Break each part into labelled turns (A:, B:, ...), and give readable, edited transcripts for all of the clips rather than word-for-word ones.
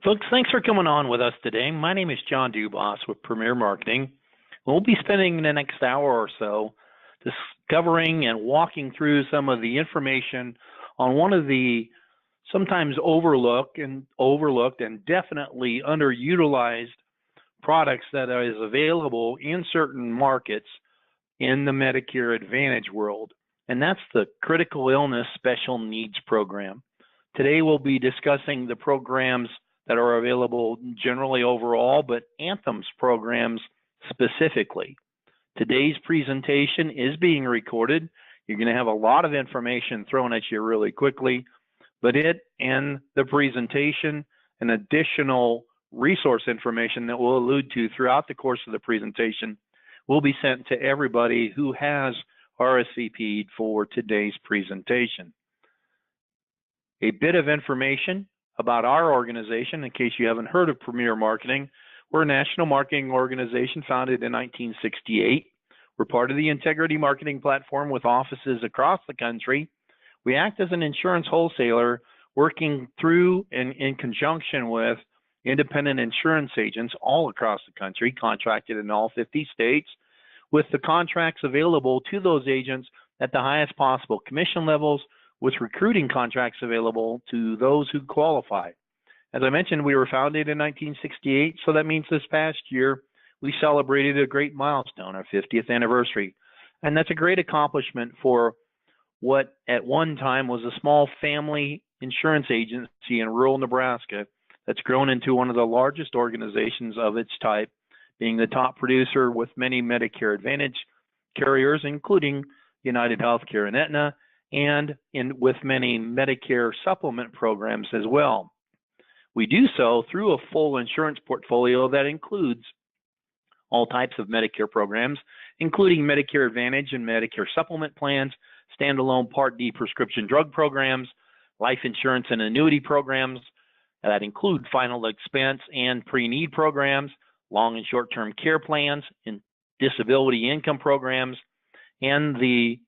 A: Folks, thanks for coming on with us today. My name is John Dubas with Premier Marketing. We'll be spending the next hour or so discovering and walking through some of the information on one of the sometimes overlooked and definitely underutilized products that is available in certain markets in the Medicare Advantage world, and that's the Critical Illness Special Needs Program. Today we'll be discussing the programs that are available generally overall, but Anthem's programs specifically. Today's presentation is being recorded. You're going to have a lot of information thrown at you really quickly, but it and the presentation and additional resource information that we'll allude to throughout the course of the presentation will be sent to everybody who has RSVP'd for today's presentation. A bit of information about our organization, in case you haven't heard of Premier Marketing. We're a national marketing organization founded in 1968. We're part of the Integrity Marketing Platform with offices across the country. We act as an insurance wholesaler working through and in conjunction with independent insurance agents all across the country, contracted in all 50 states, with the contracts available to those agents at the highest possible commission levels, with recruiting contracts available to those who qualify. As I mentioned, we were founded in 1968, so that means this past year we celebrated a great milestone, our 50th anniversary. And that's a great accomplishment for what at one time was a small family insurance agency in rural Nebraska that's grown into one of the largest organizations of its type, being the top producer with many Medicare Advantage carriers, including United Healthcare and Aetna, and with many Medicare supplement programs as well. We do so through a full insurance portfolio that includes all types of Medicare programs, including Medicare Advantage and Medicare supplement plans, standalone Part D prescription drug programs, life insurance and annuity programs that include final expense and pre-need programs, long and short-term care plans, and disability income programs, and the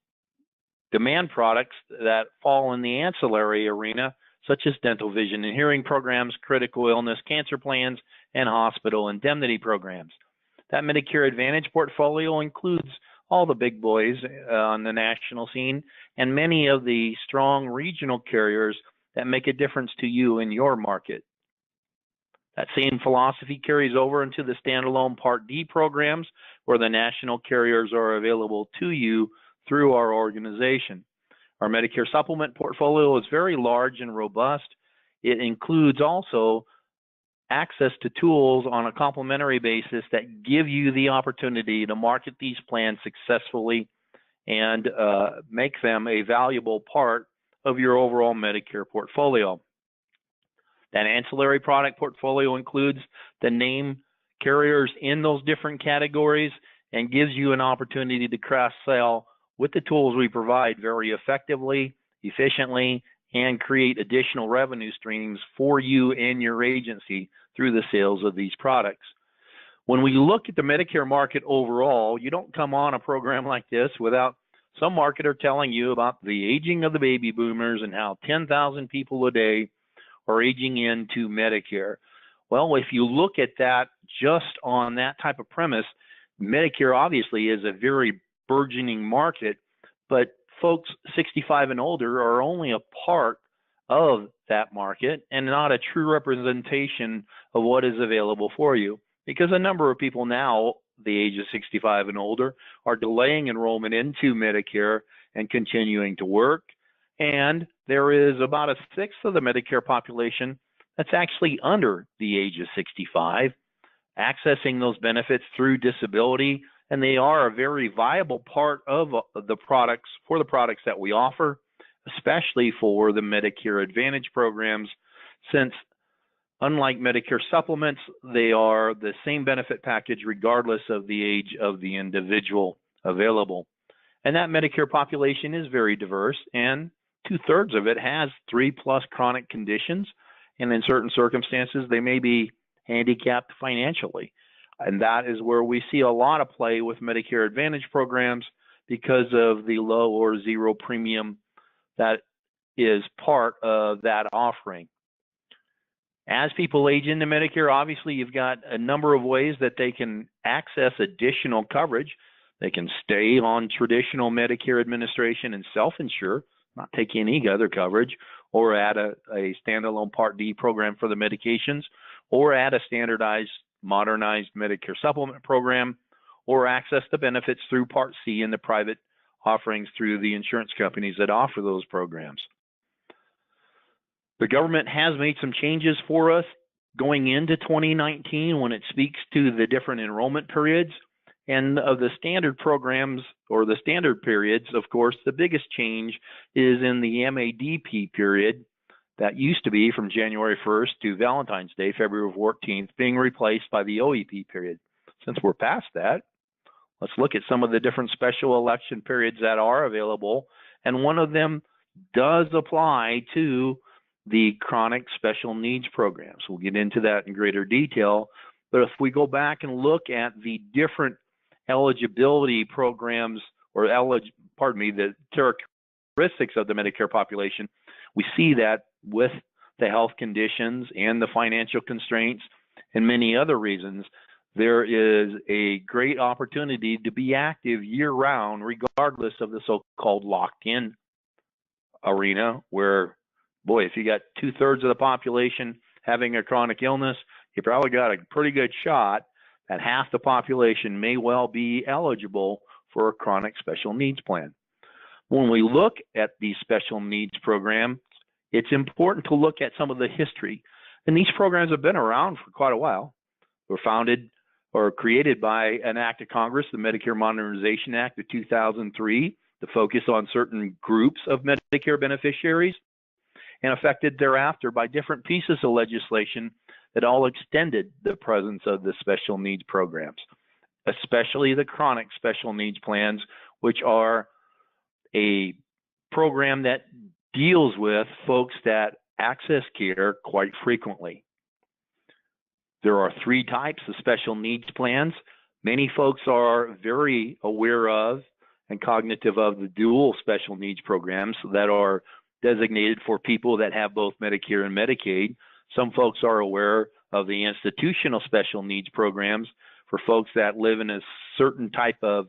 A: demand products that fall in the ancillary arena, such as dental, vision, and hearing programs, critical illness, cancer plans, and hospital indemnity programs. That Medicare Advantage portfolio includes all the big boys on the national scene and many of the strong regional carriers that make a difference to you in your market. That same philosophy carries over into the standalone Part D programs, where the national carriers are available to you through our organization. Our Medicare supplement portfolio is very large and robust. It includes also access to tools on a complementary basis that give you the opportunity to market these plans successfully and make them a valuable part of your overall Medicare portfolio. That ancillary product portfolio includes the name carriers in those different categories and gives you an opportunity to cross-sell with the tools we provide very effectively, efficiently, and create additional revenue streams for you and your agency through the sales of these products. When we look at the Medicare market overall, you don't come on a program like this without some marketer telling you about the aging of the baby boomers and how 10,000 people a day are aging into Medicare. Well, if you look at that just on that type of premise, Medicare obviously is a very burgeoning market, but folks 65 and older are only a part of that market and not a true representation of what is available for you, because a number of people now, the age of 65 and older, are delaying enrollment into Medicare and continuing to work. And there is about a sixth of the Medicare population that's actually under the age of 65, accessing those benefits through disability, and they are a very viable part of the products that we offer, especially for the Medicare Advantage programs, since unlike Medicare supplements, they are the same benefit package regardless of the age of the individual available. And that Medicare population is very diverse, and 2/3 of it has 3+ chronic conditions, and in certain circumstances, they may be handicapped financially. And that is where we see a lot of play with Medicare Advantage programs because of the low or zero premium that is part of that offering. As people age into Medicare, obviously you've got a number of ways that they can access additional coverage. They can stay on traditional Medicare administration and self-insure, not take any other coverage, or add a standalone Part D program for the medications, or add a standardized, modernized Medicare supplement program, or access the benefits through Part C and the private offerings through the insurance companies that offer those programs. The government has made some changes for us going into 2019 when it speaks to the different enrollment periods. And of the standard programs or the standard periods, of course, the biggest change is in the MADP period that used to be from January 1st to Valentine's Day, February 14th, being replaced by the OEP period. Since we're past that, let's look at some of the different special election periods that are available. And one of them does apply to the chronic special needs programs. We'll get into that in greater detail. But if we go back and look at the different eligibility programs or the characteristics of the Medicare population, we see that with the health conditions and the financial constraints and many other reasons, there is a great opportunity to be active year-round, regardless of the so-called locked-in arena, where, boy, if you got 2/3 of the population having a chronic illness, you probably got a pretty good shot that half the population may well be eligible for a chronic special needs plan. When we look at these special needs programs, it's important to look at some of the history. And these programs have been around for quite a while. They were founded or created by an act of Congress, the Medicare Modernization Act of 2003, to focus on certain groups of Medicare beneficiaries, and affected thereafter by different pieces of legislation that all extended the presence of the special needs programs, especially the chronic special needs plans, which are a program that deals with folks that access care quite frequently. There are 3 types of special needs plans. Many folks are very aware of and cognitive of the dual special needs programs that are designated for people that have both Medicare and Medicaid. Some folks are aware of the institutional special needs programs for folks that live in a certain type of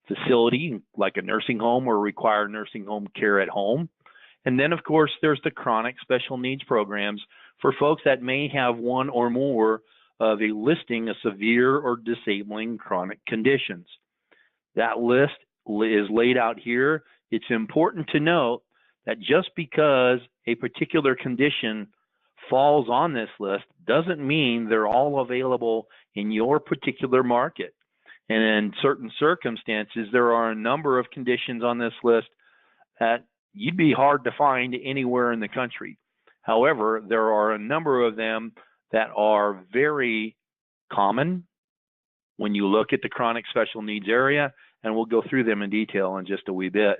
A: facility, like a nursing home, or require nursing home care at home. And then, of course, there's the chronic special needs programs for folks that may have one or more of a listing of severe or disabling chronic conditions. That list is laid out here. It's important to note that just because a particular condition falls on this list doesn't mean they're all available in your particular market. And in certain circumstances, there are a number of conditions on this list that you'd be hard to find anywhere in the country. However, there are a number of them that are very common when you look at the chronic special needs area, and we'll go through them in detail in just a wee bit.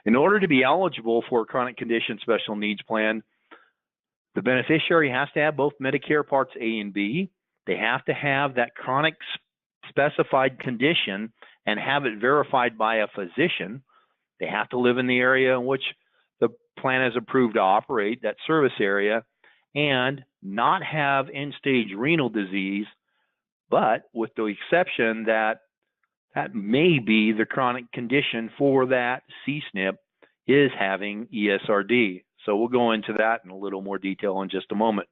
A: In order to be eligible for a chronic condition special needs plan, the beneficiary has to have both Medicare Parts A and B. They have to have that chronic specified condition and have it verified by a physician. They have to live in the area in which the plan is approved to operate, that service area, and not have end-stage renal disease, but with the exception that that may be the chronic condition for that CSNP is having ESRD. So we'll go into that in a little more detail in just a moment.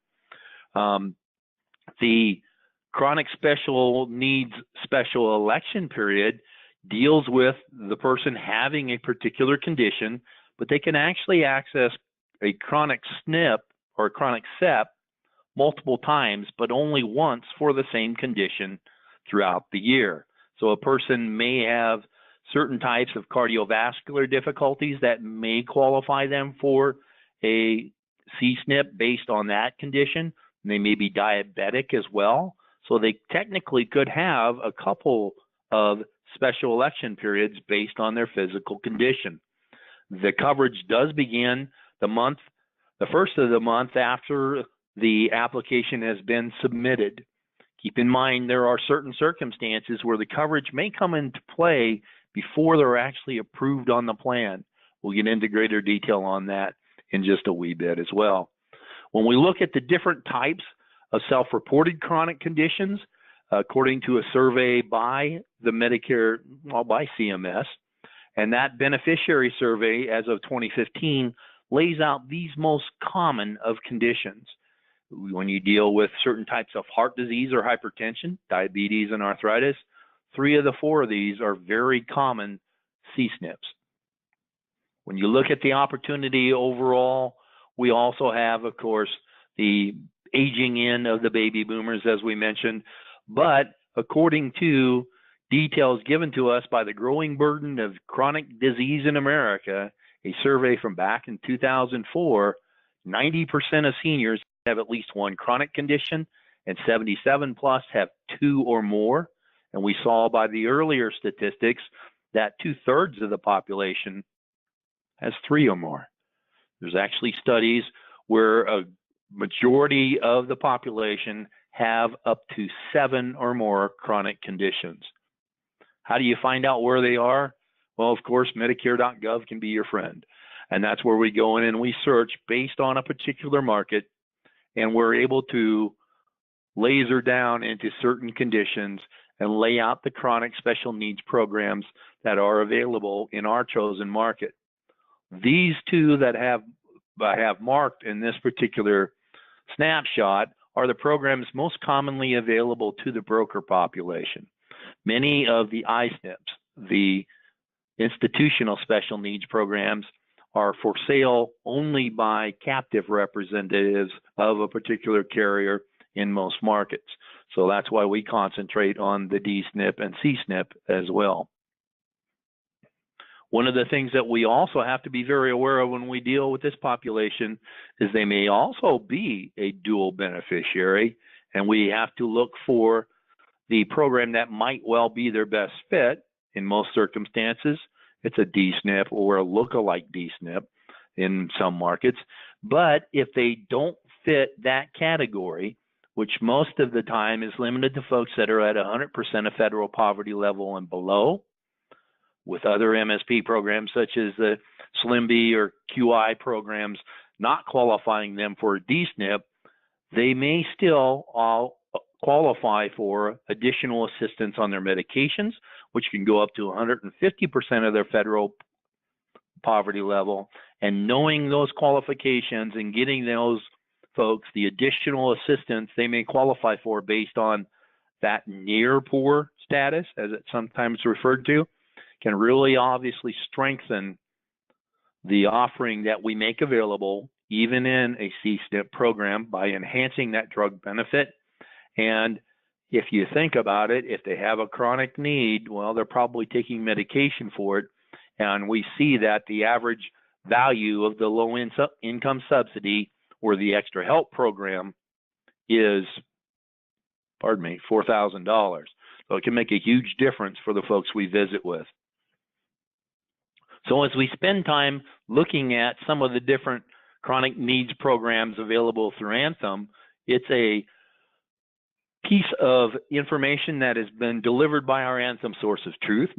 A: The chronic special needs special election period deals with the person having a particular condition, but they can actually access a chronic SNP or a chronic SEP multiple times, but only once for the same condition throughout the year. So a person may have certain types of cardiovascular difficulties that may qualify them for a CSNP based on that condition. And they may be diabetic as well. So they technically could have a couple of special election periods based on their physical condition. The coverage does begin the first of the month after the application has been submitted. Keep in mind there are certain circumstances where the coverage may come into play before they're actually approved on the plan. We'll get into greater detail on that in just a wee bit as well. When we look at the different types of self-reported chronic conditions, according to a survey by the Medicare, by CMS, and that beneficiary survey as of 2015 lays out these most common of conditions. When you deal with certain types of heart disease or hypertension, diabetes and arthritis, 3 of the 4 of these are very common CSNPs. When you look at the opportunity overall, we also have, of course, the aging in of the baby boomers, as we mentioned, but according to details given to us by the growing burden of chronic disease in America, a survey from back in 2004, 90% of seniors have at least one chronic condition, and 77 plus have 2 or more. And we saw by the earlier statistics that 2/3 of the population has 3 or more. There's actually studies where a majority of the population have up to 7 or more chronic conditions. How do you find out where they are? Well, of course, Medicare.gov can be your friend. And that's where we go in and we search based on a particular market, and we're able to laser down into certain conditions and lay out the chronic special needs programs that are available in our chosen market. These 2 that I have marked in this particular snapshot are the programs most commonly available to the broker population. Many of the ISNPs, the institutional special needs programs, are for sale only by captive representatives of a particular carrier in most markets. So that's why we concentrate on the DSNP and CSNP as well. One of the things that we also have to be very aware of when we deal with this population is they may also be a dual beneficiary, and we have to look for the program that might well be their best fit. In most circumstances, it's a DSNP or a lookalike DSNP in some markets. But if they don't fit that category, which most of the time is limited to folks that are at 100% of federal poverty level and below, with other MSP programs such as the SLIMB or QI programs not qualifying them for a DSNP, they may still all qualify for additional assistance on their medications, which can go up to 150% of their federal poverty level. And knowing those qualifications and getting those folks the additional assistance they may qualify for based on that near poor status, as it's sometimes referred to, can really obviously strengthen the offering that we make available even in a CSNP program by enhancing that drug benefit. And if you think about it, if they have a chronic need, well, they're probably taking medication for it. And we see that the average value of the low income subsidy or the extra help program is, $4,000. So it can make a huge difference for the folks we visit with. So as we spend time looking at some of the different chronic needs programs available through Anthem, it's a piece of information that has been delivered by our Anthem source of truth,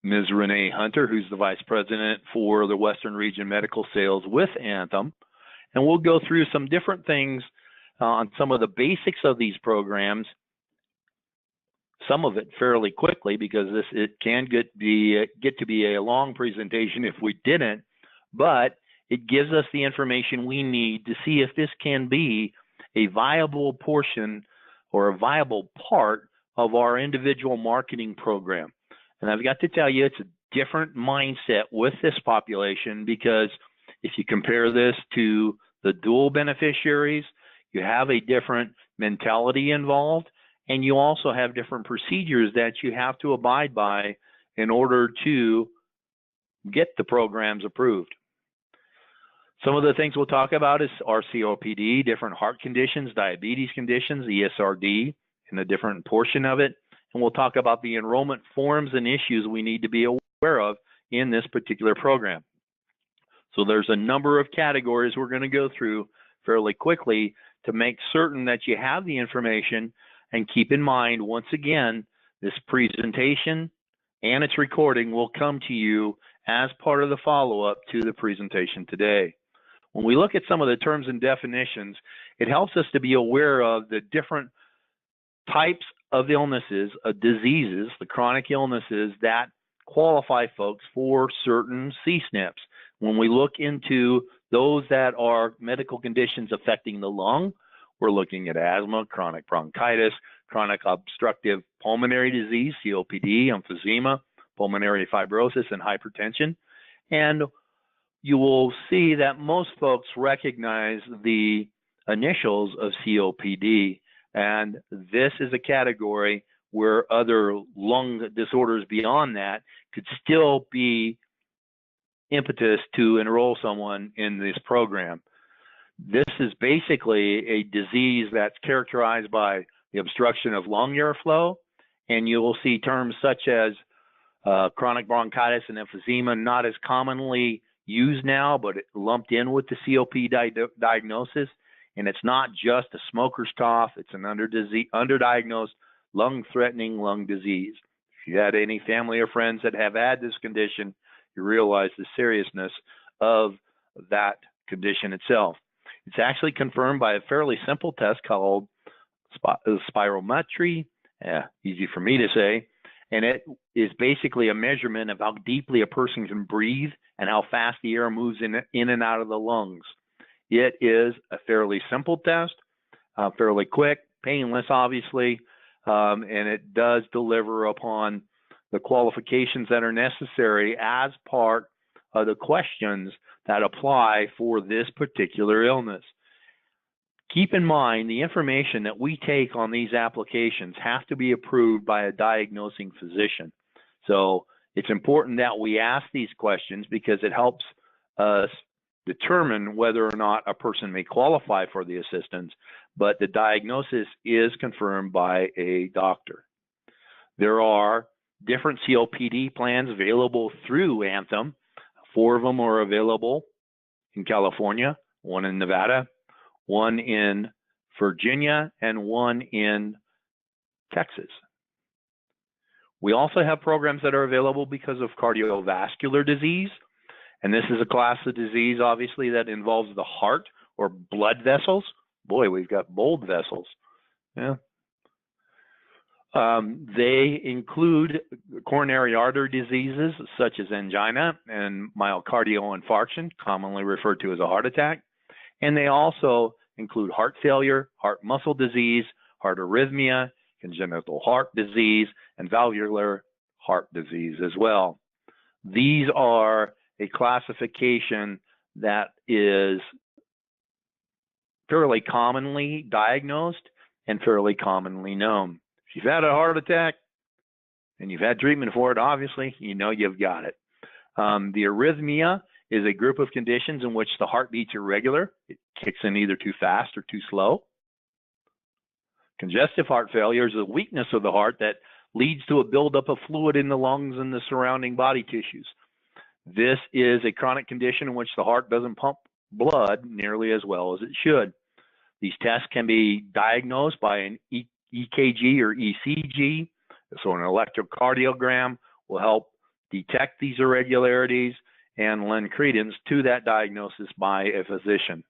A: Ms. Renee Hunter, who's the Vice President for the Western Region Medical Sales with Anthem. And we'll go through some different things on some of the basics of these programs, some of it fairly quickly because it can get to be a long presentation if we didn't, but it gives us the information we need to see if this can be a viable portion or a viable part of our individual marketing program. And I've got to tell you, it's a different mindset with this population because if you compare this to the dual beneficiaries, you have a different mentality involved, and you also have different procedures that you have to abide by in order to get the programs approved. Some of the things we'll talk about is COPD, different heart conditions, diabetes conditions, ESRD, and a different portion of it. And we'll talk about the enrollment forms and issues we need to be aware of in this particular program. So there's a number of categories we're going to go through fairly quickly to make certain that you have the information. And keep in mind, once again, this presentation and its recording will come to you as part of the follow-up to the presentation today. When we look at some of the terms and definitions, it helps us to be aware of the different types of illnesses, of diseases, the chronic illnesses that qualify folks for certain CSNPs. When we look into those that are medical conditions affecting the lung, we're looking at asthma, chronic bronchitis, chronic obstructive pulmonary disease, COPD, emphysema, pulmonary fibrosis, and hypertension. And you will see that most folks recognize the initials of COPD, and this is a category where other lung disorders beyond that could still be impetus to enroll someone in this program. This is basically a disease that's characterized by the obstruction of lung airflow, and you will see terms such as chronic bronchitis and emphysema not as commonly used now, but lumped in with the COPD diagnosis. And it's not just a smoker's cough, it's an underdiagnosed lung-threatening lung disease. If you had any family or friends that have had this condition, you realize the seriousness of that condition itself. It's actually confirmed by a fairly simple test called spirometry, easy for me to say, and it is basically a measurement of how deeply a person can breathe and how fast the air moves in and out of the lungs. It is a fairly simple test, fairly quick, painless, obviously, and it does deliver upon the qualifications that are necessary as part of the questions that apply for this particular illness. Keep in mind, the information that we take on these applications have to be approved by a diagnosing physician. So it's important that we ask these questions because it helps us determine whether or not a person may qualify for the assistance, but the diagnosis is confirmed by a doctor. There are different COPD plans available through Anthem. 4 of them are available in California, 1 in Nevada, 1 in Virginia, and 1 in Texas. We also have programs that are available because of cardiovascular disease, and this is a class of disease, obviously, that involves the heart or blood vessels. Boy, we've got bold vessels. Yeah. They include coronary artery diseases such as angina and myocardial infarction, commonly referred to as a heart attack. And they also include heart failure, heart muscle disease, heart arrhythmia, congenital heart disease, and valvular heart disease as well. These are a classification that is fairly commonly diagnosed and fairly commonly known. If you've had a heart attack and you've had treatment for it, obviously, you know you've got it. The arrhythmia is a group of conditions in which the heart beats irregular. It kicks in either too fast or too slow. Congestive heart failure is a weakness of the heart that leads to a buildup of fluid in the lungs and the surrounding body tissues. This is a chronic condition in which the heart doesn't pump blood nearly as well as it should. These tests can be diagnosed by an EKG or ECG, so an electrocardiogram will help detect these irregularities and lend credence to that diagnosis by a physician.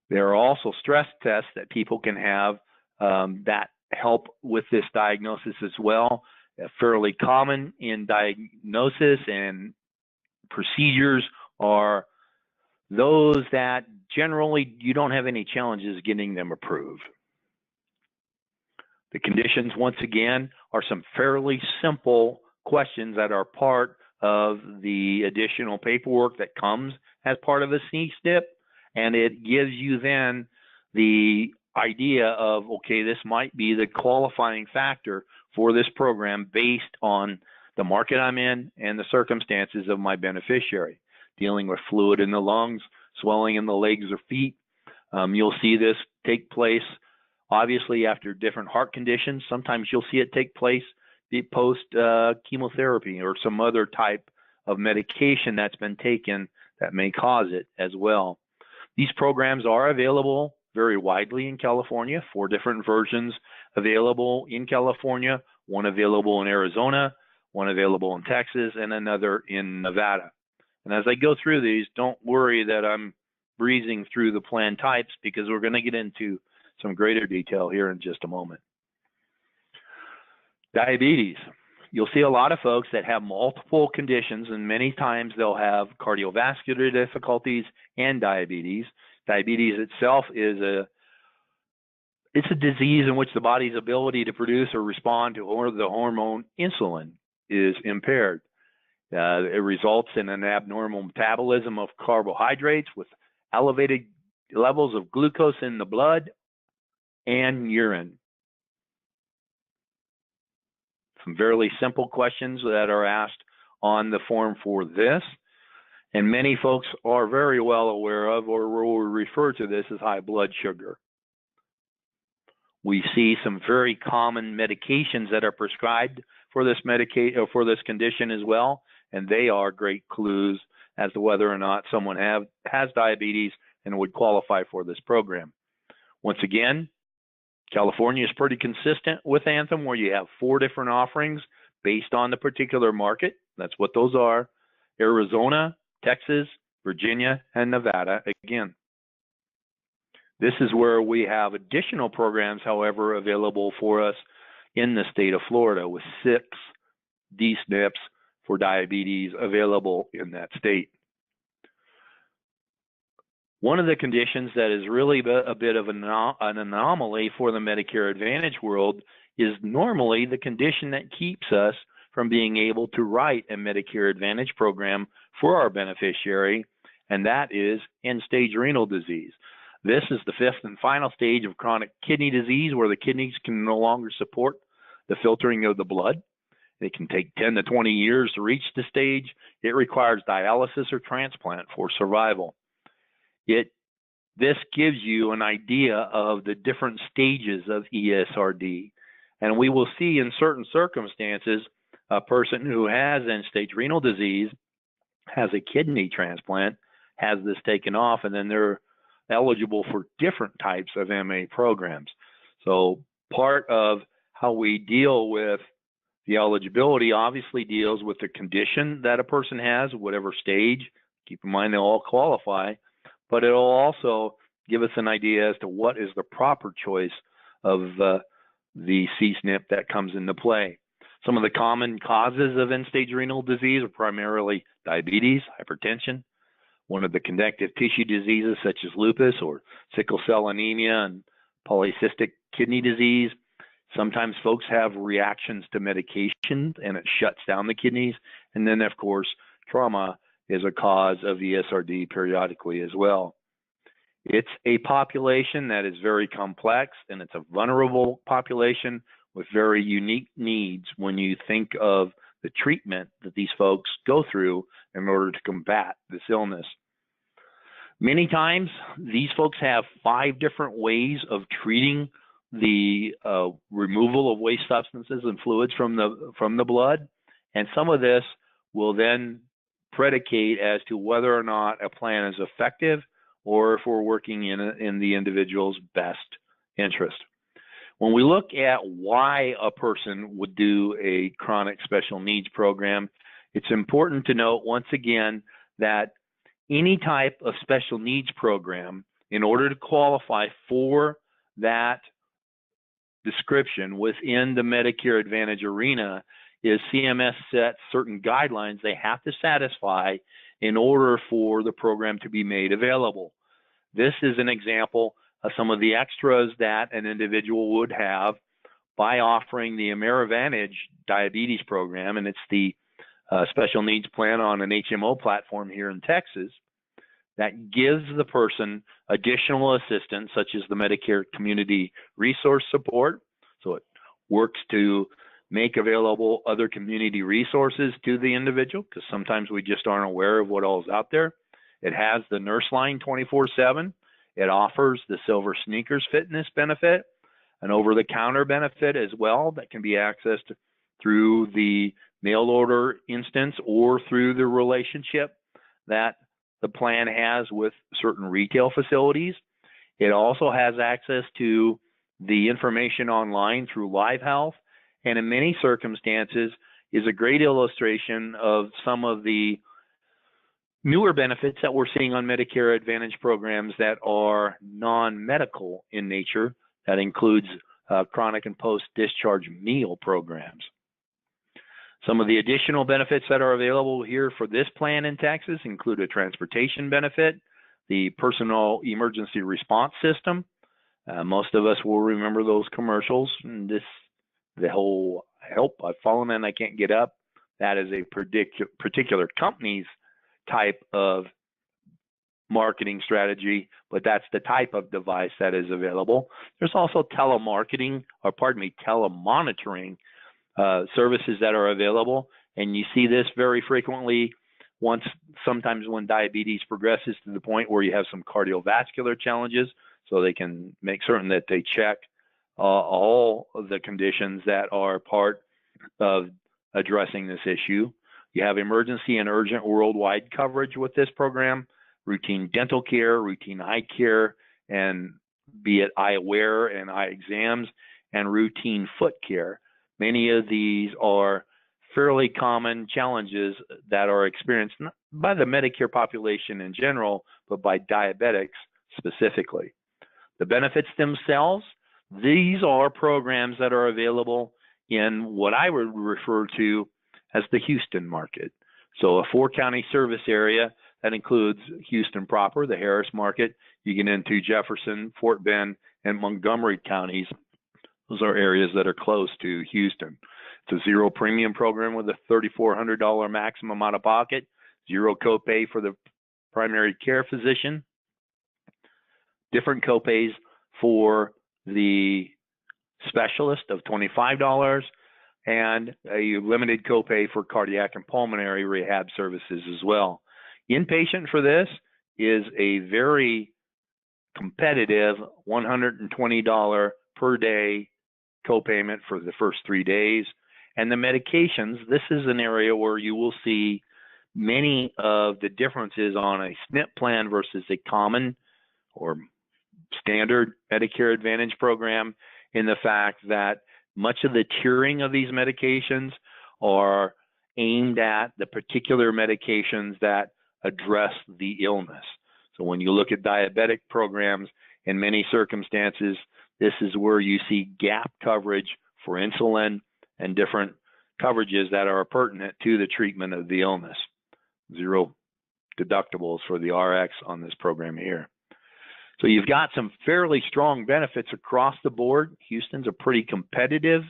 A: There are also stress tests that people can have that help with this diagnosis as well. Fairly common in diagnosis and procedures are those that generally you don't have any challenges getting them approved. The conditions, once again, are some fairly simple questions that are part of the additional paperwork that comes as part of a CSNP, and it gives you then the idea of, okay, this might be the qualifying factor for this program based on the market I'm in and the circumstances of my beneficiary. Dealing with fluid in the lungs, swelling in the legs or feet. You'll see this take place obviously after different heart conditions. Sometimes you'll see it take place post chemotherapy or some other type of medication that's been taken that may cause it as well. These programs are available very widely in California, 4 different versions available in California, 1 available in Arizona, 1 available in Texas, and another in Nevada. And as I go through these, don't worry that I'm breezing through the plan types because we're going to get into some greater detail here in just a moment. Diabetes. You'll see a lot of folks that have multiple conditions, and many times they'll have cardiovascular difficulties and diabetes. Diabetes itself is it's a disease in which the body's ability to produce or respond to the hormone insulin is impaired. It results in an abnormal metabolism of carbohydrates with elevated levels of glucose in the blood and urine. Some fairly simple questions that are asked on the form for this, and many folks are very well aware of, or will refer to this as high blood sugar. We see some very common medications that are prescribed for this condition as well, and they are great clues as to whether or not someone has diabetes and would qualify for this program. Once again, California is pretty consistent with Anthem, where you have 4 different offerings based on the particular market. That's what those are. Arizona, Texas, Virginia, and Nevada again. This is where we have additional programs, however, available for us in the state of Florida, with 6 D-SNPs for diabetes available in that state. One of the conditions that is really a bit of an anomaly for the Medicare Advantage world is normally the condition that keeps us from being able to write a Medicare Advantage program for our beneficiary, and that is end-stage renal disease. This is the 5th and final stage of chronic kidney disease, where the kidneys can no longer support the filtering of the blood. It can take 10 to 20 years to reach the stage. It requires dialysis or transplant for survival. This gives you an idea of the different stages of ESRD. And we will see in certain circumstances, a person who has end-stage renal disease, has a kidney transplant, has this taken off, and then they're eligible for different types of MA programs. So part of how we deal with the eligibility obviously deals with the condition that a person has, whatever stage. Keep in mind, they'll all qualify, but it'll also give us an idea as to what is the proper choice of the C-SNP that comes into play. Some of the common causes of end-stage renal disease are primarily diabetes, hypertension, one of the connective tissue diseases such as lupus or sickle cell anemia and polycystic kidney disease. Sometimes folks have reactions to medication and it shuts down the kidneys. And then, of course, trauma is a cause of ESRD periodically as well. It's a population that is very complex, and it's a vulnerable population with very unique needs when you think of the treatment that these folks go through in order to combat this illness. Many times, these folks have 5 different ways of treating the removal of waste substances and fluids from the blood, and some of this will then predicate as to whether or not a plan is effective or if we're working in the individual's best interest. When we look at why a person would do a chronic special needs program, it's important to note once again that any type of special needs program, in order to qualify for that description within the Medicare Advantage arena, is CMS sets certain guidelines they have to satisfy in order for the program to be made available. This is an example of some of the extras that an individual would have by offering the AmeriVantage diabetes program, and it's the special needs plan on an HMO platform here in Texas that gives the person additional assistance, such as the Medicare Community Resource Support. So it works to make available other community resources to the individual, because sometimes we just aren't aware of what all is out there. It has the nurse line 24/7. It offers the Silver Sneakers fitness benefit, an over-the-counter benefit as well that can be accessed through the mail order instance or through the relationship that the plan has with certain retail facilities. It also has access to the information online through Live Health, and in many circumstances is a great illustration of some of the Newer benefits that we're seeing on Medicare Advantage programs that are non-medical in nature, that includes chronic and post-discharge meal programs. Some of the additional benefits that are available here for this plan in Texas include a transportation benefit, the personal emergency response system. Most of us will remember those commercials. And the whole help, I've fallen and I can't get up. That is a particular company's type of marketing strategy, but that's the type of device that is available. There's also telemonitoring services that are available, and you see this very frequently sometimes when diabetes progresses to the point where you have some cardiovascular challenges, so they can make certain that they check all of the conditions that are part of addressing this issue. You have emergency and urgent worldwide coverage with this program, routine dental care, routine eye care, and be it eyewear and eye exams, and routine foot care. Many of these are fairly common challenges that are experienced not by the Medicare population in general, but by diabetics specifically. The benefits themselves, these are programs that are available in what I would refer to as the Houston market. So a 4-county service area that includes Houston proper, the Harris market. You get into Jefferson, Fort Bend, and Montgomery counties. Those are areas that are close to Houston. It's a zero premium program with a $3,400 maximum out of pocket, zero copay for the primary care physician, different copays for the specialist of $25, and a limited copay for cardiac and pulmonary rehab services as well. Inpatient for this is a very competitive $120 per day copayment for the first 3 days. And the medications, this is an area where you will see many of the differences on a SNP plan versus a common or standard Medicare Advantage program, in the fact that much of the tiering of these medications are aimed at the particular medications that address the illness. So when you look at diabetic programs, in many circumstances, this is where you see gap coverage for insulin and different coverages that are pertinent to the treatment of the illness. Zero deductibles for the RX on this program here. So you've got some fairly strong benefits across the board. Houston's a pretty competitive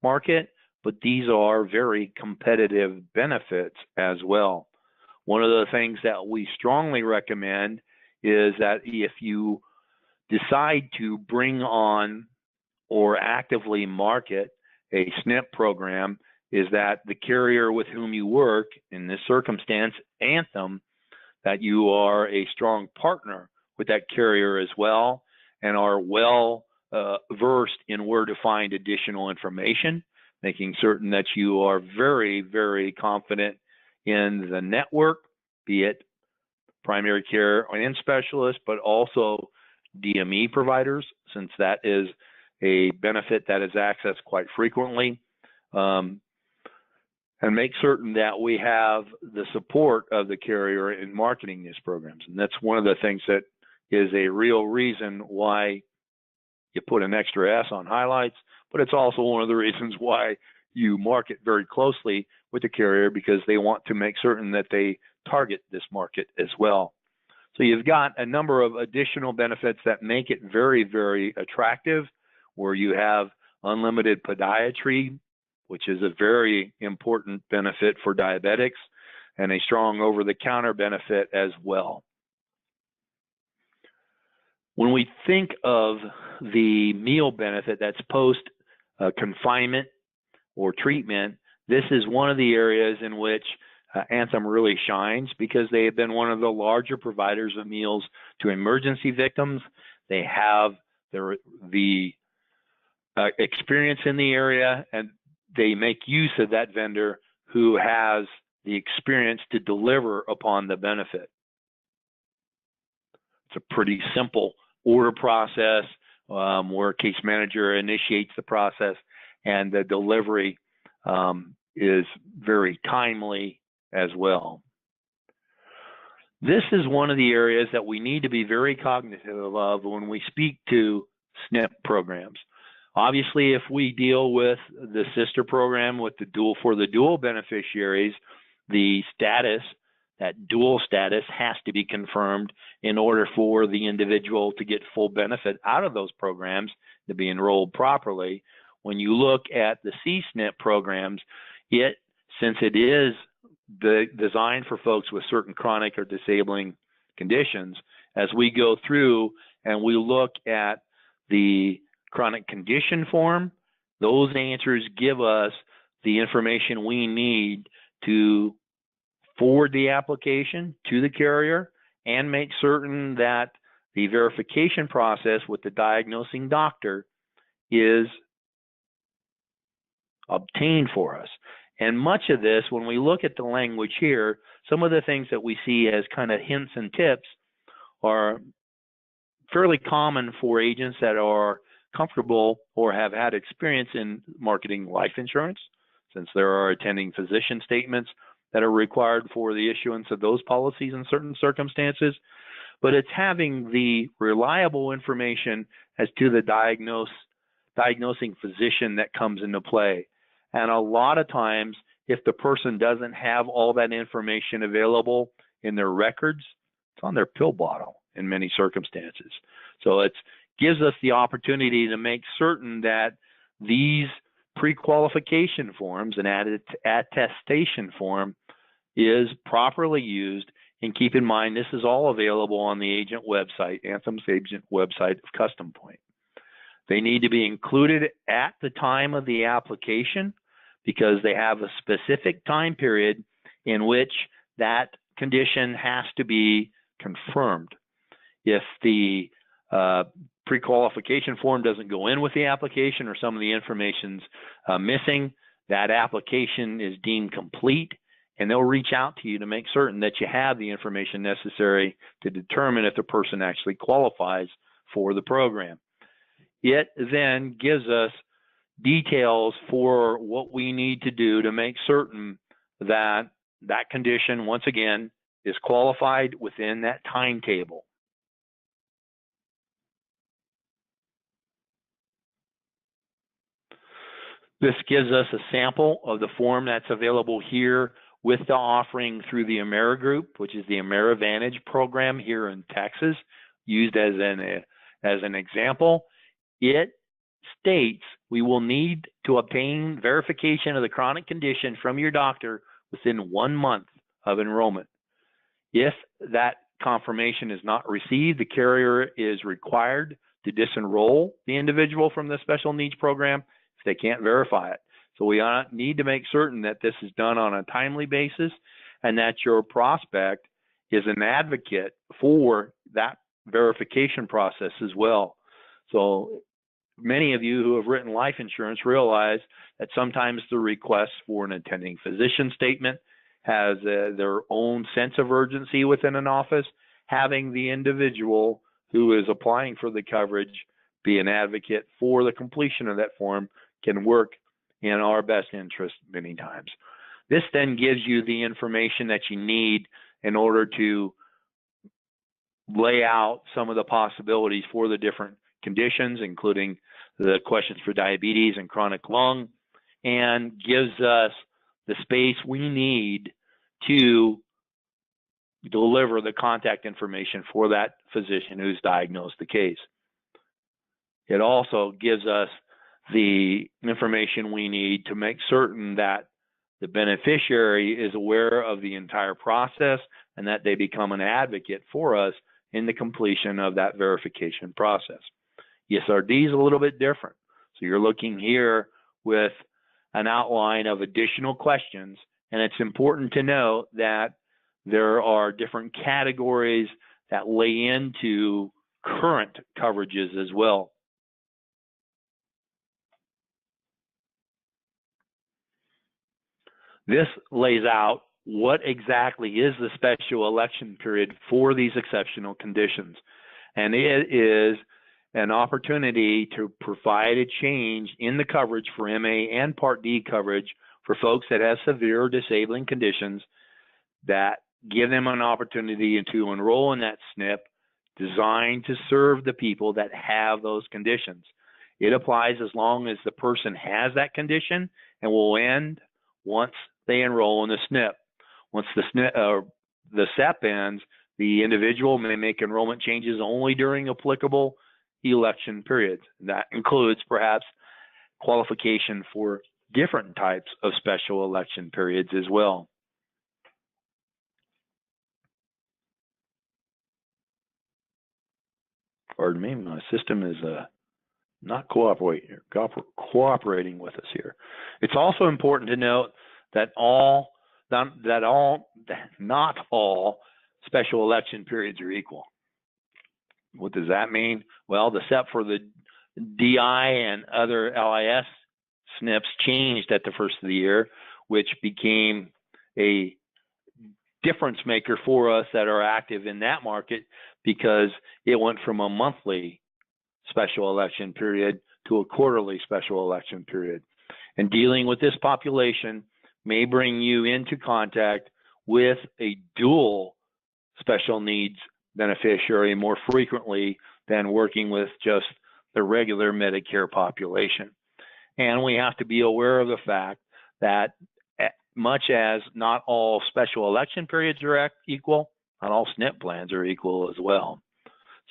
A: market, but these are very competitive benefits as well. One of the things that we strongly recommend is that if you decide to bring on or actively market a SNP program, is that the carrier with whom you work, in this circumstance, Anthem, that you are a strong partner with that carrier as well, and are well versed in where to find additional information, making certain that you are very, very confident in the network, be it primary care and specialist, but also DME providers, since that is a benefit that is accessed quite frequently, and make certain that we have the support of the carrier in marketing these programs. And that's one of the things that is a real reason why you put an extra S on highlights, but it's also one of the reasons why you market very closely with the carrier, because they want to make certain that they target this market as well. So you've got a number of additional benefits that make it very, very attractive, where you have unlimited podiatry, which is a very important benefit for diabetics, and a strong over-the-counter benefit as well. When we think of the meal benefit that's post-confinement or treatment, this is one of the areas in which Anthem really shines, because they have been one of the larger providers of meals to emergency victims. They have the experience in the area, and they make use of that vendor who has the experience to deliver upon the benefit. It's a pretty simple order process where a case manager initiates the process, and the delivery is very timely as well. This is one of the areas that we need to be very cognitive of when we speak to SNP programs. Obviously, if we deal with the sister program with the dual beneficiaries, the status, that dual status has to be confirmed in order for the individual to get full benefit out of those programs to be enrolled properly. When you look at the CSNP programs, since it is designed for folks with certain chronic or disabling conditions, as we go through and we look at the chronic condition form, those answers give us the information we need to forward the application to the carrier and make certain that the verification process with the diagnosing doctor is obtained for us. And much of this, when we look at the language here, some of the things that we see as kind of hints and tips are fairly common for agents that are comfortable or have had experience in marketing life insurance, since there are attending physician statements that are required for the issuance of those policies in certain circumstances. But it's having the reliable information as to the diagnosing physician that comes into play. And a lot of times, if the person doesn't have all that information available in their records, it's on their pill bottle in many circumstances. So it gives us the opportunity to make certain that these pre-qualification forms and attestation form is properly used. And keep in mind, this is all available on the agent website, Anthem's agent website of Custom Point. They need to be included at the time of the application because they have a specific time period in which that condition has to be confirmed. If the pre-qualification form doesn't go in with the application or some of the information's missing, that application is deemed complete, and they'll reach out to you to make certain that you have the information necessary to determine if the person actually qualifies for the program. It then gives us details for what we need to do to make certain that that condition, once again, is qualified within that timetable. This gives us a sample of the form that's available here with the offering through the AmeriGroup, which is the AmeriVantage program here in Texas, used as an example. It states we will need to obtain verification of the chronic condition from your doctor within 1 month of enrollment. If that confirmation is not received, the carrier is required to disenroll the individual from the special needs program if they can't verify it. So we need to make certain that this is done on a timely basis and that your prospect is an advocate for that verification process as well. So many of you who have written life insurance realize that sometimes the request for an attending physician statement has their own sense of urgency within an office. Having the individual who is applying for the coverage be an advocate for the completion of that form can work in our best interest many times. This then gives you the information that you need in order to lay out some of the possibilities for the different conditions, including the questions for diabetes and chronic lung, and gives us the space we need to deliver the contact information for that physician who's diagnosed the case. It also gives us the information we need to make certain that the beneficiary is aware of the entire process and that they become an advocate for us in the completion of that verification process. ESRD is a little bit different. So you're looking here with an outline of additional questions, and it's important to note that there are different categories that lay into current coverages as well. This lays out what exactly is the special election period for these exceptional conditions. And it is an opportunity to provide a change in the coverage for MA and Part D coverage for folks that have severe disabling conditions that give them an opportunity to enroll in that SNP designed to serve the people that have those conditions. It applies as long as the person has that condition and will end once they enroll in the SNP. Once the SEP ends, the individual may make enrollment changes only during applicable election periods. That includes perhaps qualification for different types of special election periods as well. Pardon me, my system is not cooperating with us here. It's also important to note that not all special election periods are equal. What does that mean? Well, the SEP for the DI and other LIS SNPs changed at the first of the year, which became a difference maker for us that are active in that market, because it went from a monthly special election period to a quarterly special election period. And dealing with this population may bring you into contact with a dual special needs beneficiary more frequently than working with just the regular Medicare population. And we have to be aware of the fact that much as not all special election periods are equal, not all SNP plans are equal as well.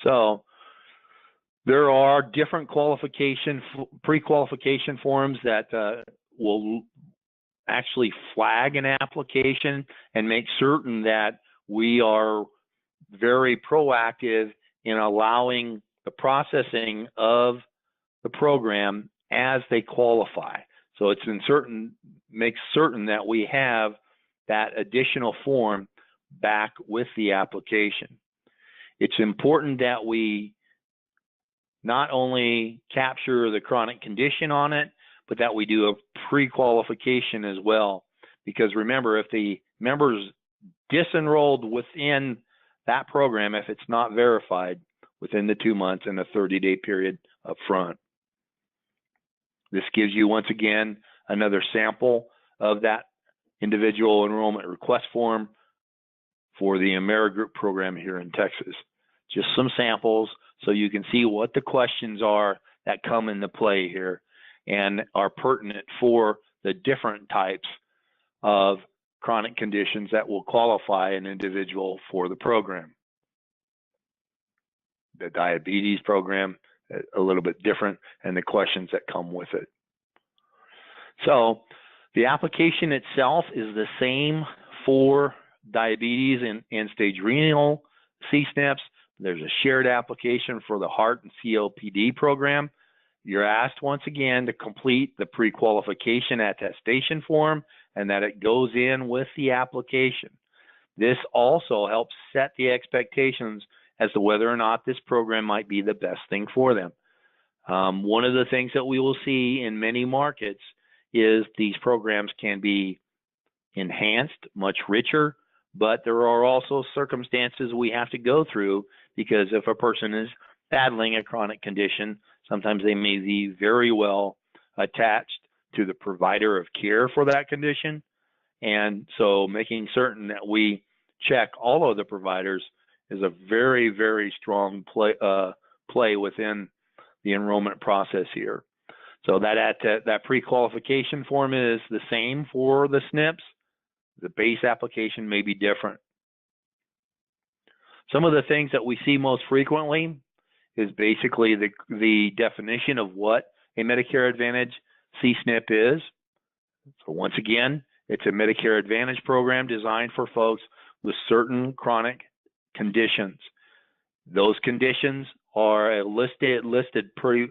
A: So there are different pre-qualification forms that will actually flag an application and make certain that we are very proactive in allowing the processing of the program as they qualify. So it's makes certain that we have that additional form back with the application. It's important that we not only capture the chronic condition on it, but that we do a pre-qualification as well. Because remember, if the member's disenrolled within that program, if it's not verified within the 2 months and a 30-day period up front. This gives you, once again, another sample of that individual enrollment request form for the AmeriGroup program here in Texas. Just some samples so you can see what the questions are that come into play here and are pertinent for the different types of chronic conditions that will qualify an individual for the program. The diabetes program, a little bit different, and the questions that come with it. So the application itself is the same for diabetes and end-stage renal C-SNPs. There's a shared application for the heart and COPD program. You're asked once again to complete the pre-qualification attestation form and that it goes in with the application. This also helps set the expectations as to whether or not this program might be the best thing for them. One of the things that we will see in many markets is these programs can be enhanced, much richer, but there are also circumstances we have to go through, because if a person is battling a chronic condition, sometimes they may be very well attached to the provider of care for that condition. And so making certain that we check all of the providers is a very, very strong play within the enrollment process here. So that pre-qualification form is the same for the SNPs. The base application may be different. Some of the things that we see most frequently is basically the definition of what a Medicare Advantage C-SNP is. So once again, it's a Medicare Advantage program designed for folks with certain chronic conditions. Those conditions are listed pretty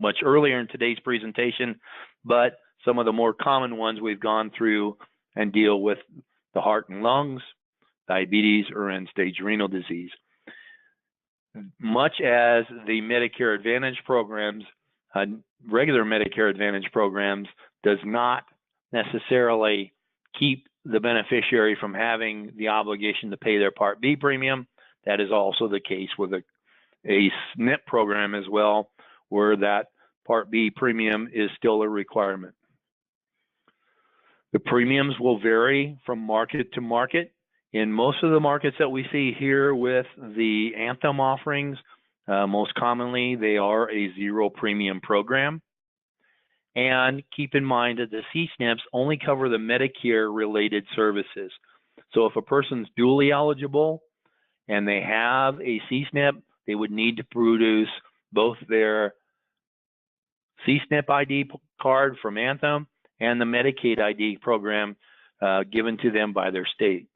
A: much earlier in today's presentation, but some of the more common ones we've gone through and deal with the heart and lungs, diabetes, or end-stage renal disease. Much as the Medicare Advantage programs, regular Medicare Advantage programs does not necessarily keep the beneficiary from having the obligation to pay their Part B premium. That is also the case with a SNP program as well, where that Part B premium is still a requirement. The premiums will vary from market to market. In most of the markets that we see here with the Anthem offerings, most commonly they are a zero premium program. And keep in mind that the CSNPs only cover the Medicare related services. So if a person's dually eligible and they have a CSNP, they would need to produce both their CSNP ID card from Anthem and the Medicaid ID program given to them by their state.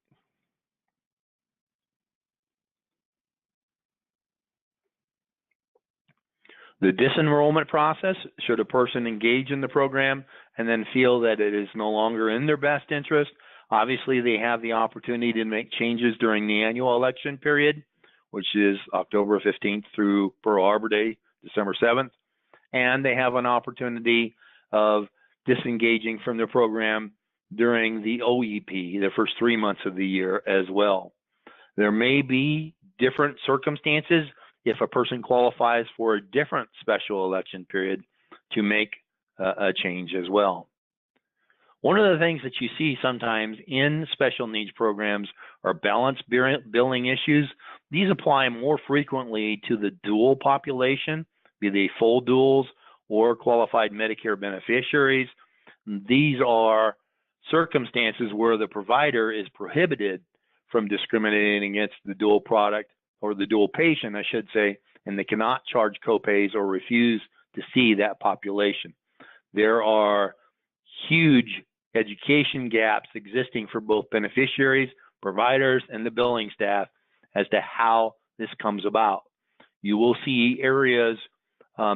A: The disenrollment process, should a person engage in the program and then feel that it is no longer in their best interest, obviously they have the opportunity to make changes during the annual election period, which is October 15th through Pearl Harbor Day, December 7th. And they have an opportunity of disengaging from the program during the OEP, the first 3 months of the year as well. There may be different circumstances if a person qualifies for a different special election period to make a change as well. One of the things that you see sometimes in special needs programs are balanced billing issues. These apply more frequently to the dual population, be they full duals or qualified Medicare beneficiaries. These are circumstances where the provider is prohibited from discriminating against the dual product or the dual patient, I should say, and they cannot charge copays or refuse to see that population. There are huge education gaps existing for both beneficiaries, providers, and the billing staff as to how this comes about. You will see areas,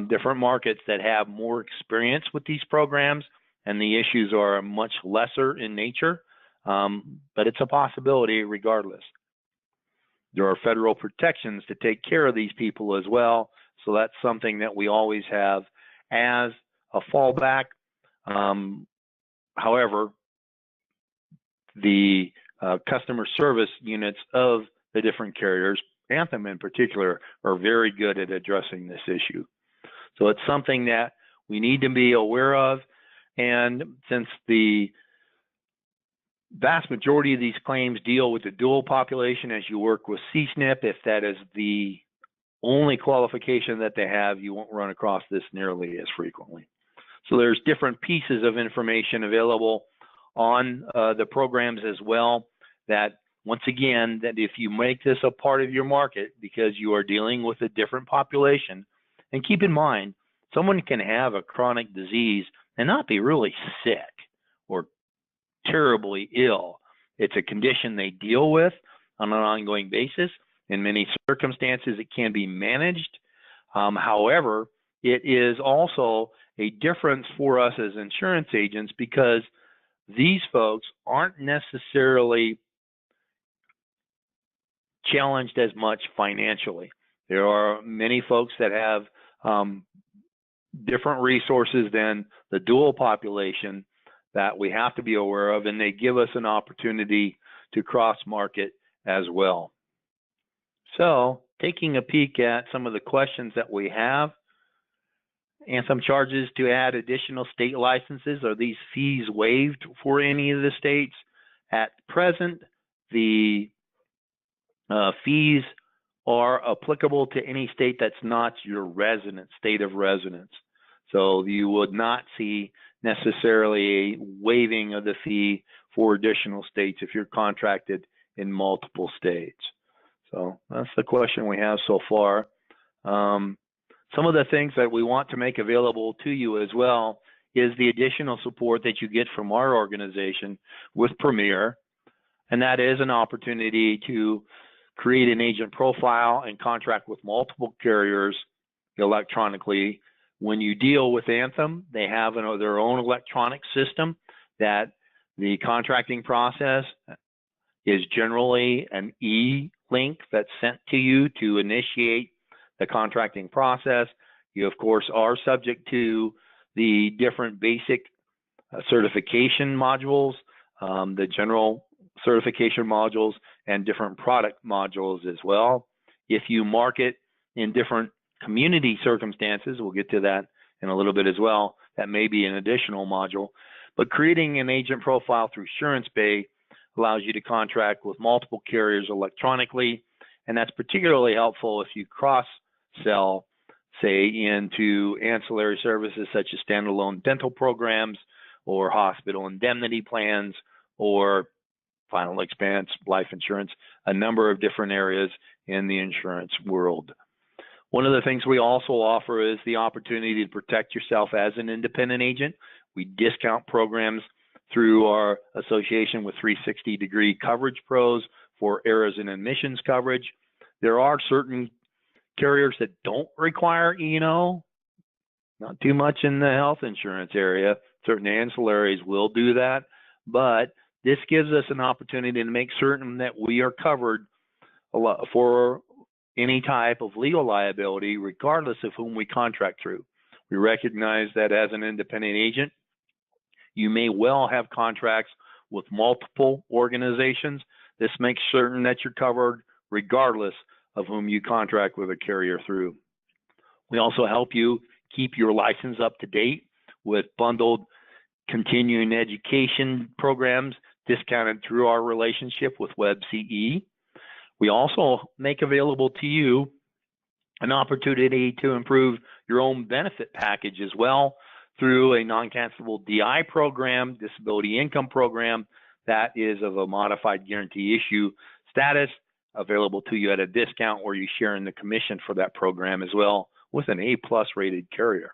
A: different markets that have more experience with these programs, and the issues are much lesser in nature, but it's a possibility regardless. There are federal protections to take care of these people as well, so that's something that we always have as a fallback. However, the customer service units of the different carriers, Anthem in particular, are very good at addressing this issue. So it's something that we need to be aware of, and since the vast majority of these claims deal with the dual population, as you work with CSNP, if that is the only qualification that they have, you won't run across this nearly as frequently. So there's different pieces of information available on the programs as well that, once again, that if you make this a part of your market because you are dealing with a different population, and keep in mind, someone can have a chronic disease and not be really sick or terribly ill. It's a condition they deal with on an ongoing basis. In many circumstances, it can be managed. However, it is also a difference for us as insurance agents because these folks aren't necessarily challenged as much financially. There are many folks that have different resources than the dual population that we have to be aware of, and they give us an opportunity to cross-market as well. So, taking a peek at some of the questions that we have. Anthem charges to add additional state licenses. Are these fees waived for any of the states? At present, the fees are applicable to any state that's not your state of residence. So you would not see necessarily a waiving of the fee for additional states if you're contracted in multiple states. So that's the question we have so far. Some of the things that we want to make available to you as well is the additional support that you get from our organization with Premier, and that is an opportunity to create an agent profile and contract with multiple carriers electronically. When you deal with Anthem, they have their own electronic system that the contracting process is generally an e-link that's sent to you to initiate the contracting process. You, of course, are subject to the different basic certification modules, the general certification modules, and different product modules as well. If you market in different community circumstances, we'll get to that in a little bit as well, that may be an additional module. But creating an agent profile through SuranceBay allows you to contract with multiple carriers electronically, and that's particularly helpful if you cross-sell, say, into ancillary services such as standalone dental programs or hospital indemnity plans or final expense, life insurance, a number of different areas in the insurance world. One of the things we also offer is the opportunity to protect yourself as an independent agent. We discount programs through our association with 360-degree coverage pros for errors and omissions coverage. There are certain carriers that don't require E&O, not too much in the health insurance area. Certain ancillaries will do that, but this gives us an opportunity to make certain that we are covered for any type of legal liability, regardless of whom we contract through. We recognize that as an independent agent, you may well have contracts with multiple organizations. This makes certain that you're covered regardless of whom you contract with a carrier through. We also help you keep your license up to date with bundled continuing education programs discounted through our relationship with WebCE. We also make available to you an opportunity to improve your own benefit package as well through a non-cancelable DI program, disability income program that is of a modified guarantee issue status, available to you at a discount where you share in the commission for that program as well with an A+ rated carrier.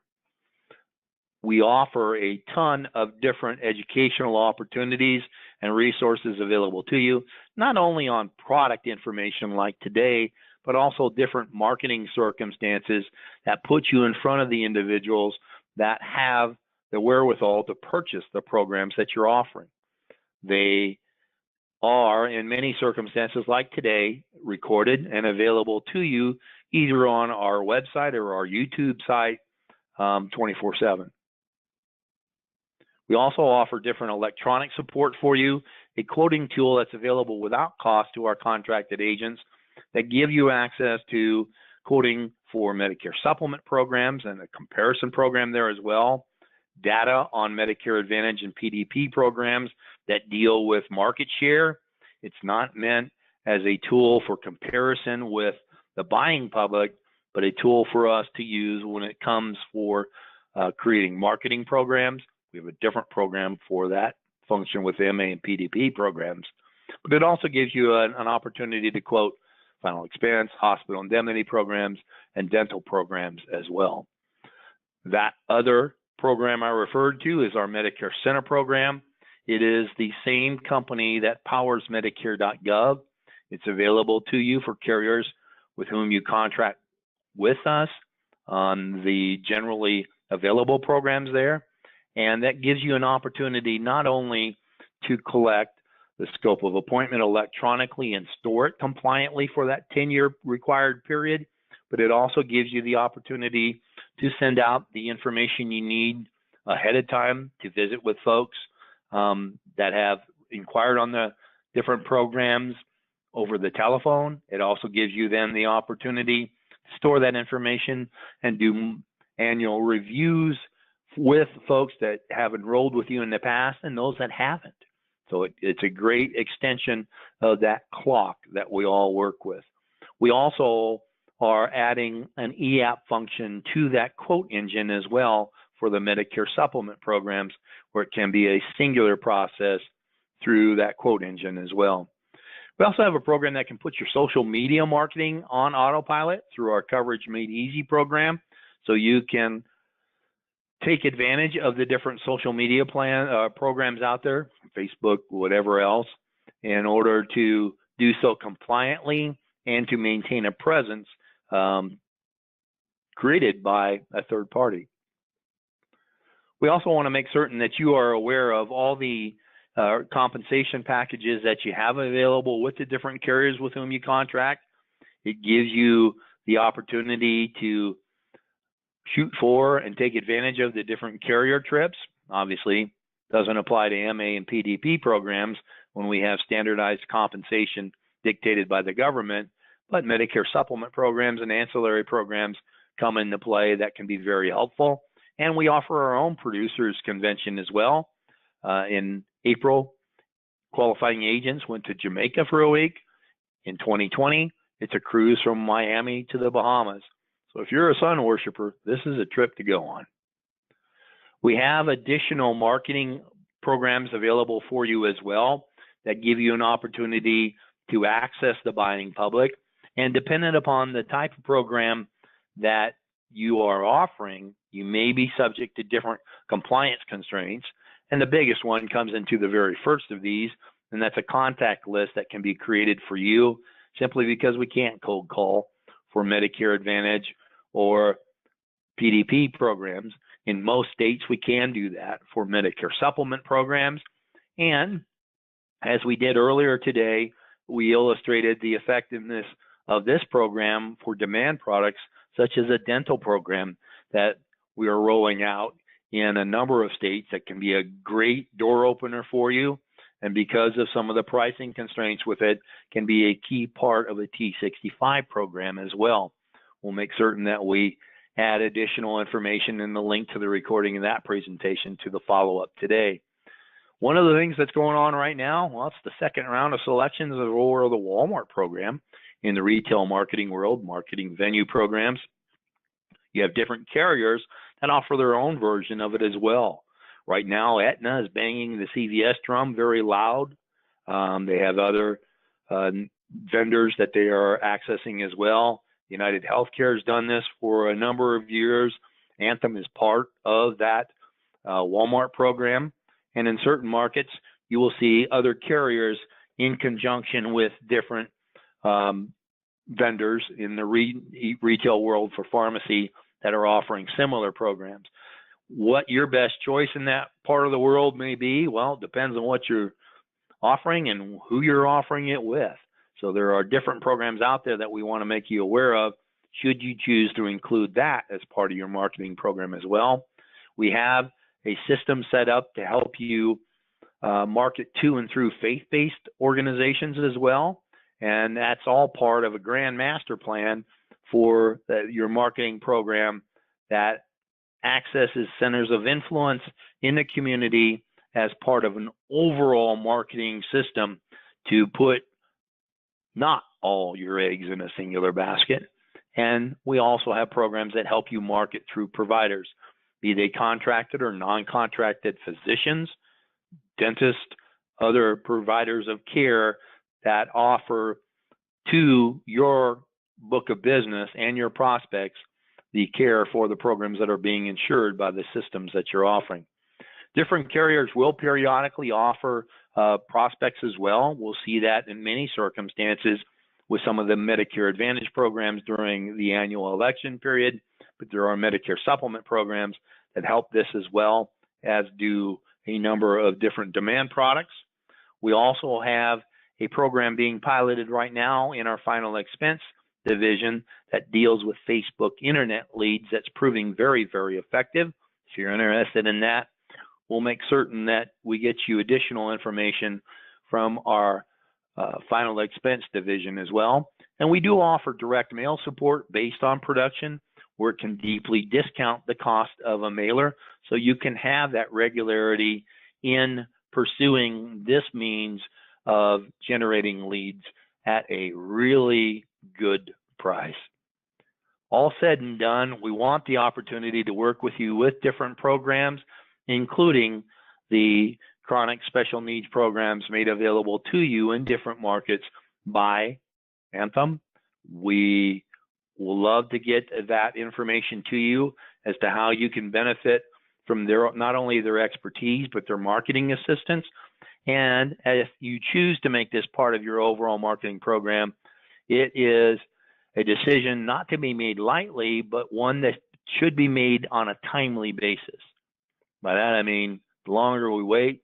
A: We offer a ton of different educational opportunities and resources available to you, not only on product information like today, but also different marketing circumstances that put you in front of the individuals that have the wherewithal to purchase the programs that you're offering. They are, in many circumstances like today, recorded and available to you either on our website or our YouTube site 24/7. We also offer different electronic support for you, a quoting tool that's available without cost to our contracted agents that give you access to quoting for Medicare supplement programs and a comparison program there as well, data on Medicare Advantage and PDP programs that deal with market share. It's not meant as a tool for comparison with the buying public, but a tool for us to use when it comes for creating marketing programs. We have a different program for that function with MA and PDP programs, but it also gives you an opportunity to quote final expense, hospital indemnity programs, and dental programs as well. That other program I referred to is our Medicare Center program. It is the same company that powers Medicare.gov. It's available to you for carriers with whom you contract with us on the generally available programs there. And that gives you an opportunity not only to collect the scope of appointment electronically and store it compliantly for that 10-year required period, but it also gives you the opportunity to send out the information you need ahead of time to visit with folks that have inquired on the different programs over the telephone. It also gives you then the opportunity to store that information and do annual reviews with folks that have enrolled with you in the past and those that haven't. So it's a great extension of that clock that we all work with. We also are adding an e-app function to that quote engine as well for the Medicare supplement programs, where it can be a singular process through that quote engine as well. We also have a program that can put your social media marketing on autopilot through our Coverage Made Easy program, so you can take advantage of the different social media programs out there, Facebook, whatever else, in order to do so compliantly and to maintain a presence created by a third party. We also want to make certain that you are aware of all the compensation packages that you have available with the different carriers with whom you contract. It gives you the opportunity to shoot for and take advantage of the different carrier trips. Obviously, doesn't apply to MA and PDP programs when we have standardized compensation dictated by the government, but Medicare supplement programs and ancillary programs come into play that can be very helpful. And we offer our own producers convention as well in April qualifying agents went to Jamaica for a week. In 2020, it's a cruise from Miami to the Bahamas. So if you're a sun worshiper, this is a trip to go on. We have additional marketing programs available for you as well that give you an opportunity to access the buying public. And dependent upon the type of program that you are offering, you may be subject to different compliance constraints. And the biggest one comes into the very first of these, and that's a contact list that can be created for you simply because we can't cold call for Medicare Advantage or PDP programs. In most states, we can do that for Medicare supplement programs. And as we did earlier today, we illustrated the effectiveness of this program for demand products, such as a dental program that we are rolling out in a number of states that can be a great door opener for you. And because of some of the pricing constraints with it, can be a key part of a T65 program as well. We'll make certain that we add additional information in the link to the recording of that presentation to the follow-up today. One of the things that's going on right now, well, it's the second round of selections of the Walmart program in the retail marketing world, marketing venue programs. You have different carriers that offer their own version of it as well. Right now, Aetna is banging the CVS drum very loud. They have other vendors that they are accessing as well. United Healthcare has done this for a number of years. Anthem is part of that Walmart program. And in certain markets, you will see other carriers in conjunction with different vendors in the retail world for pharmacy that are offering similar programs. What your best choice in that part of the world may be, well, it depends on what you're offering and who you're offering it with. So there are different programs out there that we want to make you aware of should you choose to include that as part of your marketing program as well. We have a system set up to help you market to and through faith-based organizations as well. And that's all part of a grand master plan for your marketing program that accesses centers of influence in the community as part of an overall marketing system to put not all your eggs in a singular basket. And we also have programs that help you market through providers, be they contracted or non-contracted physicians, dentists, other providers of care that offer to your book of business and your prospects the care for the programs that are being insured by the systems that you're offering. Different carriers will periodically offer prospects as well. We'll see that in many circumstances with some of the Medicare Advantage programs during the annual election period, but there are Medicare supplement programs that help this as well, as do a number of different demand products. We also have a program being piloted right now in our final expense division that deals with Facebook internet leads that's proving very, very effective. If you're interested in that, we'll make certain that we get you additional information from our final expense division as well. And we do offer direct mail support based on production, where it can deeply discount the cost of a mailer, so you can have that regularity in pursuing this means of generating leads at a really good price. All said and done, we want the opportunity to work with you with different programs, including the chronic special needs programs made available to you in different markets by Anthem. We will love to get that information to you as to how you can benefit from their, not only their expertise, but their marketing assistance. And if you choose to make this part of your overall marketing program, it is a decision not to be made lightly, but one that should be made on a timely basis. By that I mean, the longer we wait,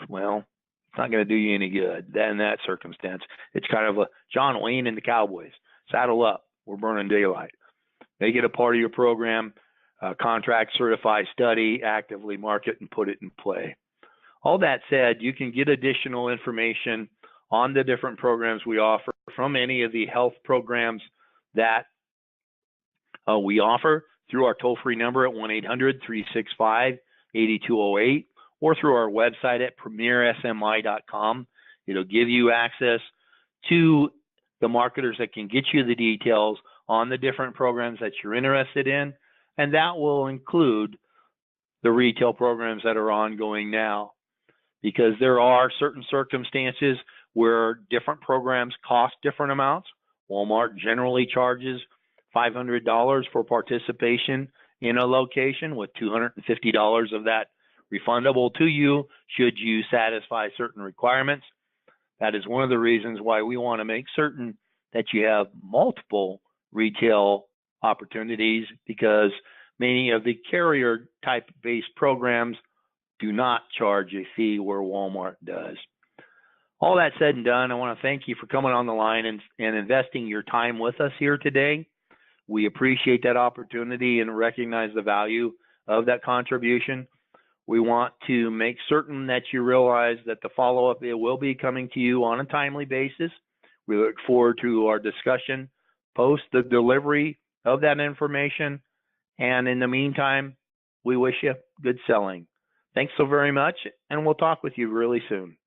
A: well, it's not going to do you any good in that circumstance. It's kind of a John Wayne and the Cowboys. Saddle up. We're burning daylight. Make it a part of your program, contract, certify, study, actively market, and put it in play. All that said, you can get additional information on the different programs we offer from any of the health programs that we offer through our toll-free number at 1-800-365-8208, or through our website at premiersmi.com. It'll give you access to the marketers that can get you the details on the different programs that you're interested in, and that will include the retail programs that are ongoing now, because there are certain circumstances where different programs cost different amounts. Walmart generally charges $500 for participation in a location, with $250 of that refundable to you should you satisfy certain requirements. That is one of the reasons why we want to make certain that you have multiple retail opportunities, because many of the carrier type based programs do not charge a fee where Walmart does. All that said and done, I want to thank you for coming on the line and investing your time with us here today. We appreciate that opportunity and recognize the value of that contribution. We want to make certain that you realize that the follow-up, it will be coming to you on a timely basis. We look forward to our discussion post the delivery of that information. And in the meantime, we wish you good selling. Thanks so very much, and we'll talk with you really soon.